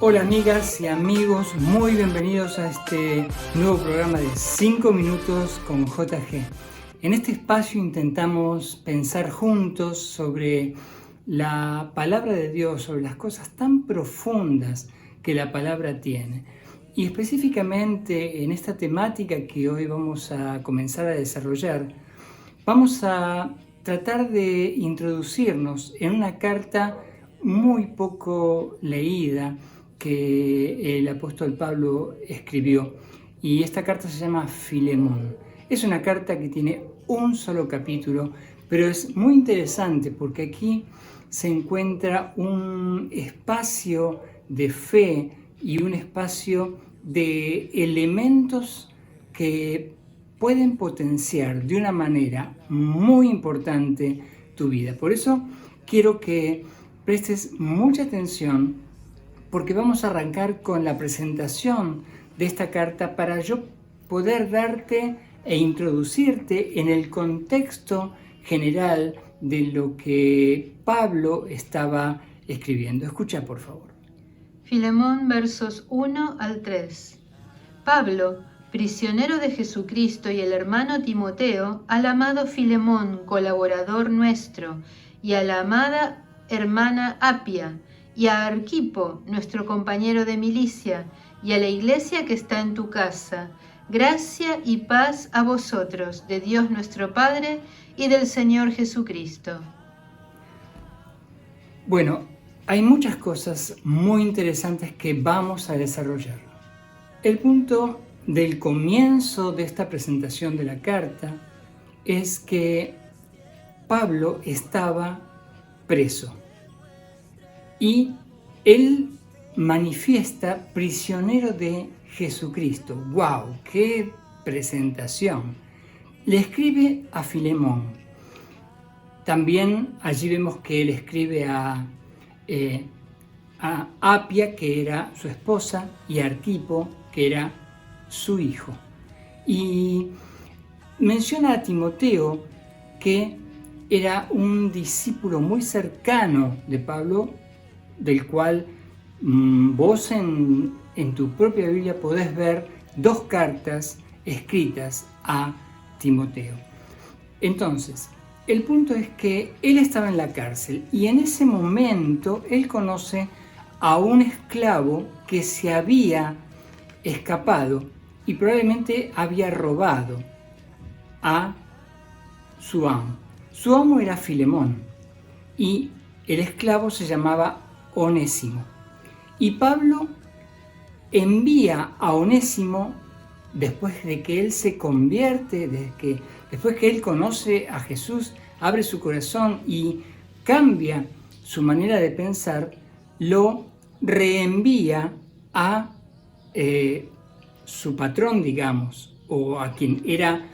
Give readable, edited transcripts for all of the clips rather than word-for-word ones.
Hola amigas y amigos, muy bienvenidos a este nuevo programa de 5 minutos con JG. En este espacio intentamos pensar juntos sobre la palabra de Dios, sobre las cosas tan profundas que la palabra tiene. Y específicamente en esta temática que hoy vamos a comenzar a desarrollar, vamos a tratar de introducirnos en una carta muy poco leída que el apóstol Pablo escribió. Y esta carta se llama Filemón. Es una carta que tiene un solo capítulo, pero es muy interesante porque aquí se encuentra un espacio de fe y un espacio de elementos que pueden potenciar de una manera muy importante tu vida. Por eso quiero que prestes mucha atención porque vamos a arrancar con la presentación de esta carta para yo poder darte e introducirte en el contexto general de lo que Pablo estaba escribiendo. Escucha, por favor. Filemón, versos 1 al 3. Pablo, prisionero de Jesucristo, y el hermano Timoteo, al amado Filemón, colaborador nuestro, y a la amada hermana Apia, y a Arquipo, nuestro compañero de milicia, y a la iglesia que está en tu casa. Gracia y paz a vosotros, de Dios nuestro Padre y del Señor Jesucristo. Bueno, hay muchas cosas muy interesantes que vamos a desarrollar. El punto del comienzo de esta presentación de la carta es que Pablo estaba preso y él manifiesta prisionero de Jesucristo. ¡Wow! ¡Qué presentación! Le escribe a Filemón. También allí vemos que él escribe a Apia, que era su esposa, y a Arquipo, que era su hijo. Y menciona a Timoteo, que era un discípulo muy cercano de Pablo, del cual vos en tu propia Biblia podés ver 2 cartas escritas a Timoteo. Entonces, el punto es que él estaba en la cárcel y en ese momento él conoce a un esclavo que se había escapado y probablemente había robado a su amo. Su amo era Filemón y el esclavo se llamaba Onésimo. Y Pablo envía a Onésimo después de que él se convierte, después que él conoce a Jesús, abre su corazón y cambia su manera de pensar, lo reenvía a su patrón, digamos, o a quien era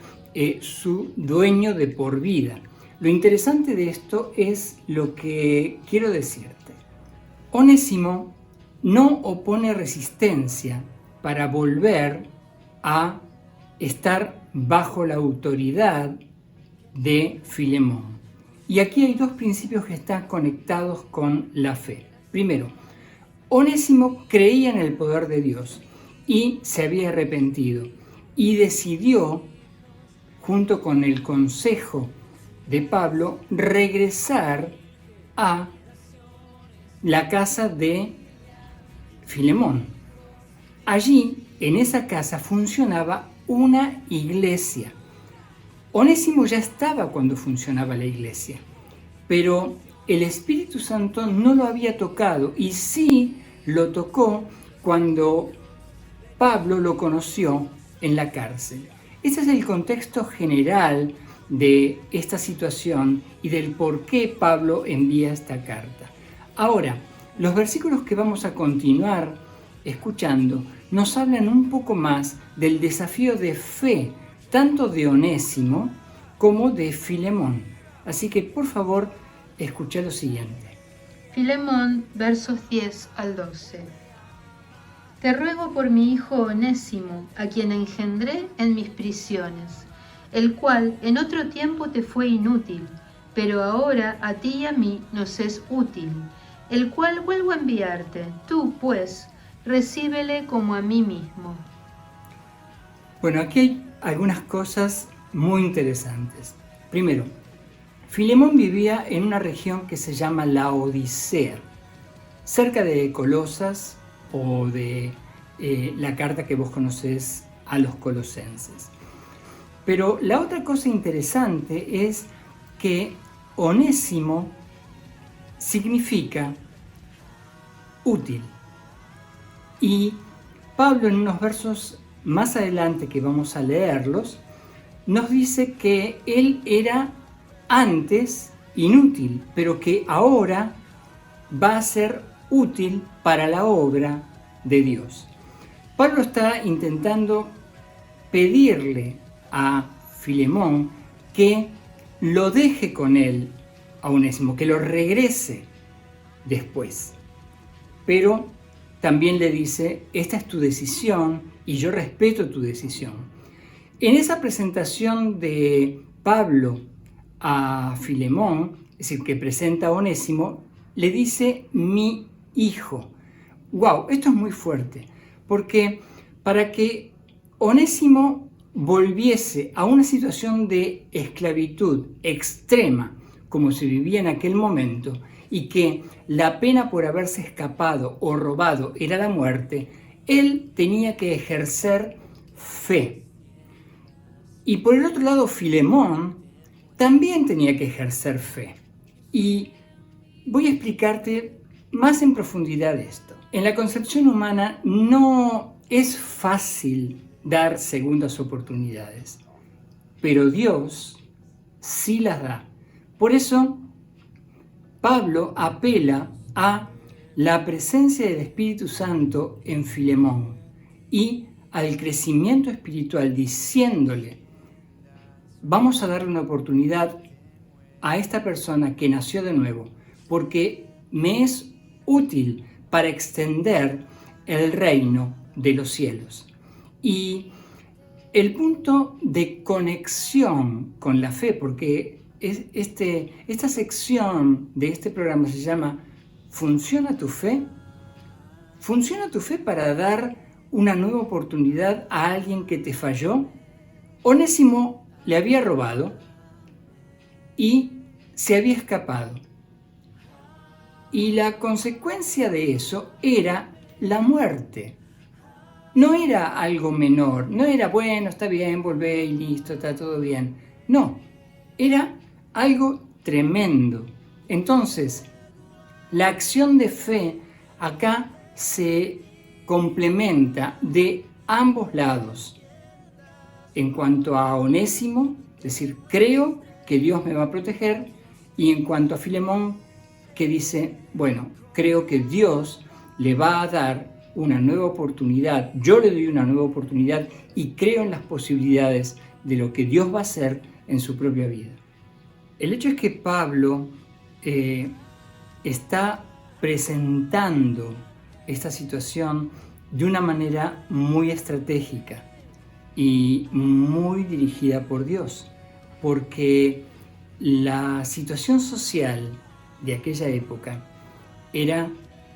su dueño de por vida. Lo interesante de esto es lo que quiero decirte. Onésimo no opone resistencia para volver a estar bajo la autoridad de Filemón. Y aquí hay 2 principios que están conectados con la fe. Primero, Onésimo creía en el poder de Dios y se había arrepentido y decidió, junto con el consejo de Pablo, regresar a la casa de Filemón. Allí, en esa casa, funcionaba una iglesia. Onésimo ya estaba cuando funcionaba la iglesia, pero el Espíritu Santo no lo había tocado y sí lo tocó cuando Pablo lo conoció en la cárcel. Este es el contexto general de esta situación y del por qué Pablo envía esta carta. Ahora, los versículos que vamos a continuar escuchando nos hablan un poco más del desafío de fe, tanto de Onésimo como de Filemón. Así que, por favor, escucha lo siguiente. Filemón, versos 10 al 12. Te ruego por mi hijo Onésimo, a quien engendré en mis prisiones, el cual en otro tiempo te fue inútil, pero ahora a ti y a mí nos es útil, el cual vuelvo a enviarte. Tú, pues, recíbele como a mí mismo. Bueno, aquí hay algunas cosas muy interesantes. Primero, Filemón vivía en una región que se llama la Odisea, cerca de Colosas o de la carta que vos conocés a los colosenses. Pero la otra cosa interesante es que Onésimo significa útil. Y Pablo, en unos versos más adelante que vamos a leerlos, nos dice que él era antes inútil, pero que ahora va a ser útil para la obra de Dios. Pablo está intentando pedirle a Filemón que lo deje con él a Onésimo, que lo regrese después. Pero también le dice, esta es tu decisión y yo respeto tu decisión. En esa presentación de Pablo a Filemón, es decir, que presenta a Onésimo, le dice mi hijo. ¡Wow! Esto es muy fuerte, porque para que Onésimo volviese a una situación de esclavitud extrema, como se vivía en aquel momento, y que la pena por haberse escapado o robado era la muerte, él tenía que ejercer fe. Y por el otro lado, Filemón también tenía que ejercer fe. Y voy a explicarte más en profundidad esto. En la concepción humana no es fácil dar segundas oportunidades, pero Dios sí las da. Por eso, Pablo apela a la presencia del Espíritu Santo en Filemón y al crecimiento espiritual, diciéndole, vamos a darle una oportunidad a esta persona que nació de nuevo, porque me es útil para extender el reino de los cielos. Y el punto de conexión con la fe, porque esta sección de este programa se llama ¿Funciona tu fe? ¿Funciona tu fe para dar una nueva oportunidad a alguien que te falló? Onésimo le había robado y se había escapado. Y la consecuencia de eso era la muerte. No era algo menor, no era bueno, está bien, volvé y listo, está todo bien. No, era algo tremendo. Entonces, la acción de fe acá se complementa de ambos lados. En cuanto a Onésimo, es decir, creo que Dios me va a proteger, y en cuanto a Filemón, que dice, bueno, creo que Dios le va a dar una nueva oportunidad, yo le doy una nueva oportunidad y creo en las posibilidades de lo que Dios va a hacer en su propia vida. El hecho es que Pablo está presentando esta situación de una manera muy estratégica y muy dirigida por Dios, porque la situación social de aquella época era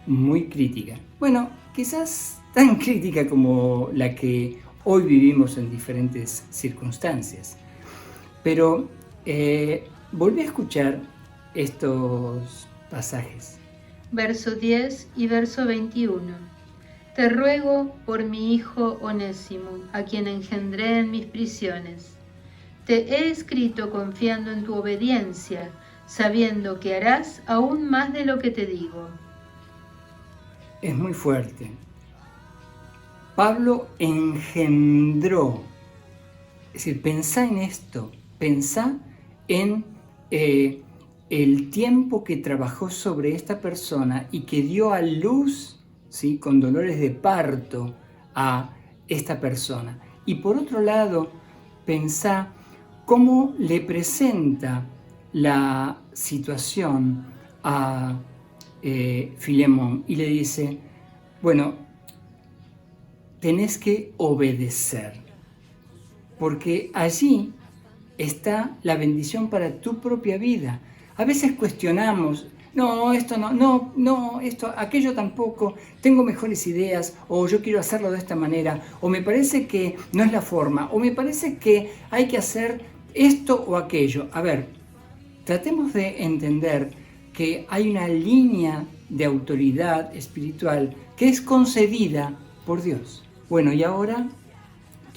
muy crítica. Bueno, quizás tan crítica como la que hoy vivimos en diferentes circunstancias. Pero volví a escuchar estos pasajes. Verso 10 y verso 21. Te ruego por mi hijo Onésimo, a quien engendré en mis prisiones. Te he escrito confiando en tu obediencia, sabiendo que harás aún más de lo que te digo. Es muy fuerte. Pablo engendró. Es decir, pensá en esto, pensá en el tiempo que trabajó sobre esta persona y que dio a luz, ¿sí?, con dolores de parto a esta persona. Y por otro lado, pensá cómo le presenta la situación a Filemón y le dice, bueno, tenés que obedecer, porque allí está la bendición para tu propia vida. A veces cuestionamos no, esto no, esto, aquello tampoco, tengo mejores ideas, o yo quiero hacerlo de esta manera, o me parece que no es la forma, o me parece que hay que hacer esto o aquello. A ver, tratemos de entender que hay una línea de autoridad espiritual que es concedida por Dios. Bueno, y ahora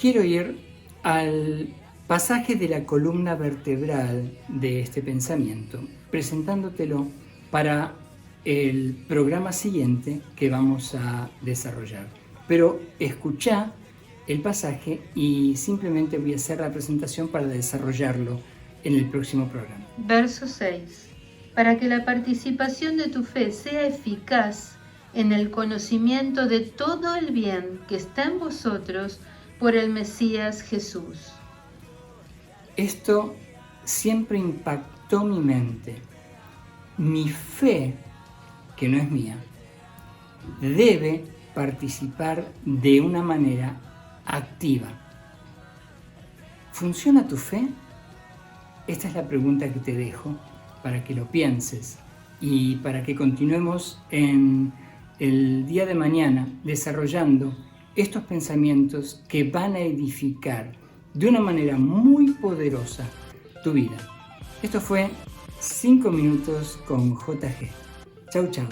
quiero ir al pasaje de la columna vertebral de este pensamiento, presentándotelo para el programa siguiente que vamos a desarrollar. Pero escuchá el pasaje y simplemente voy a hacer la presentación para desarrollarlo en el próximo programa. Verso 6. Para que la participación de tu fe sea eficaz en el conocimiento de todo el bien que está en vosotros por el Mesías Jesús. Esto siempre impactó mi mente. Mi fe, que no es mía, debe participar de una manera activa. ¿Funciona tu fe? Esta es la pregunta que te dejo para que lo pienses y para que continuemos en el día de mañana desarrollando estos pensamientos que van a edificar de una manera muy poderosa tu vida. Esto fue 5 minutos con JG. Chau, chau.